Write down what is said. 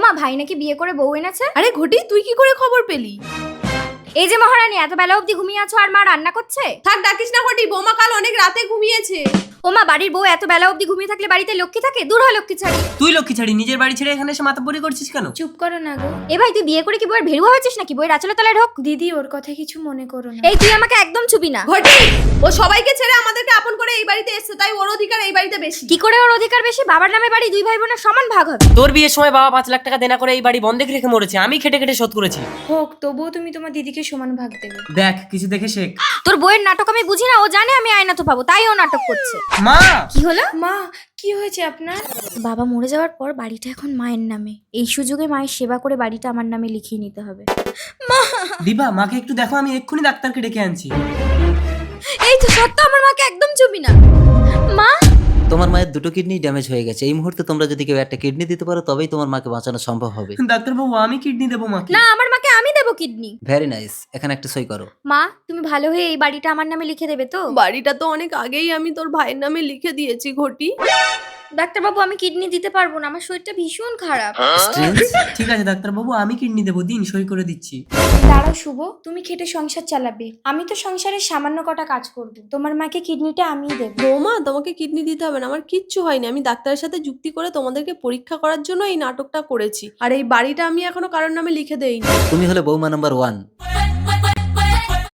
মা, ভাই নাকি বিয়ে করে বউ এনেছে। আরে ঘটি, তুই কি করে খবর পেলি? এই যে মহারানী, এত বেলা অবধি ঘুমিয়ে আছো আর মা রান্না করছে। থাক, ডাকিস না ঘটি, বৌমা কাল অনেক রাতে ঘুমিয়েছে। ও মা, বাড়ির বউ এত বেলা অবধি ঘুমিয়ে থাকলে বাড়িতে লক্ষ্মী থাকে? দূর হয় লক্ষ্মী ছাড়ি। তুই লক্ষ্মী ছাড়ি নিজের বাড়ি ছেড়ে এখানে এসে মাতাব্বরি করছিস কেন? চুপ করো না গো। এ ভাই, তুই বিয়ে করে কি বউয়ের ভেড়ুয়া হয়েছিস নাকি? বউয়ের আঁচলে তলায় ঢোক। দিদি, ওর কথা কিছু মনে করো না। এই, তুই আমাকে একদম ছুবি না। ঘটি, ও সবাইকে ছেড়ে আমাদেরকে আপন করে এই বাড়িতে এসেছে, তাই ওর অধিকার এই বাড়িতে বেশি। কি করে ওর অধিকার বেশি? বাবার নামে বাড়ি, দুই ভাই বোনের সমান ভাগ হবে। তোর বিয়ের সময় বাবা 5 লাখ টাকা দেনা করে এই বাড়ি বন্ধক রেখে মরেছে, আমি খেটে খেটে শোধ করেছি। হোক, তবুও তুমি তোমার দিদিকে সমান ভাগ দেবে। দেখ, কিছু দেখে শেখ। তোর বউয়ের নাটক আমি বুঝি না, ও জানে আমি আয়না তো পাবো, তাই ও নাটক করছে। মা, কি হলো? মা, কি হয়েছে আপনার? বাবা মরে যাওয়ার পর বাড়িটা এখন মায়ের নামে। এই সুযোগে মায়ের সেবা করে বাড়িটা আমার নামে লিখিয়ে নিতে হবে। দিবা মাকে একটু দেখো, আমি এক্ষুনি ডাক্তারকে ডেকে আনছি। এই তো সত্য, আমার মাকে একদম ছুবি না। মা, তোমার মায়ের 2টো কিডনি ড্যামেজ হয়ে গেছে। এই মুহূর্তে তোমরা যদি কেউ একটা কিডনি দিতে পারো তবেই তোমার মাকে বাঁচানো সম্ভব হবে। ডাক্তারবাবু, আমি কিডনি দেবো মাকে। না, আমার মাকে আমি দেবো কিডনি। ভেরি নাইস, এখানে একটা সই করো। মা, তুমি ভালো হয়ে এই বাড়িটা আমার নামে লিখে দেবে তো? বাড়িটা তো অনেক আগেই আমি তোর ভাইয়ের নামে লিখে দিয়েছি ঘটি। ডাক্তারবাবু, আমি কিডনি দিতে পারবো না, আমার শরীরটা ভীষণ খারাপ। স্ট্রেঞ্জ। ঠিক আছে ডাক্তারবাবু, আমি কিডনি দেবো, দিন সই করে দিচ্ছি। দাঁড়াও শুভ, তুমি খেটে সংসার চালাবে, আমি তো সংসারের সামান্য কটা কাজ করব। তোমার মাকে কিডনিটা আমিই দেবো। বৌমা, তোমাকে কিডনি দিতে হবে না, আমার কিচ্ছু হয়নি। আমি ডাক্তারের সাথে যুক্তি করে তোমাদেরকে পরীক্ষা করার জন্য এই নাটকটা করেছি। আর এই বাড়িটা আমি এখনো কারোর নামে লিখে দেইনি। তুমি হলে বৌমা নাম্বার 1।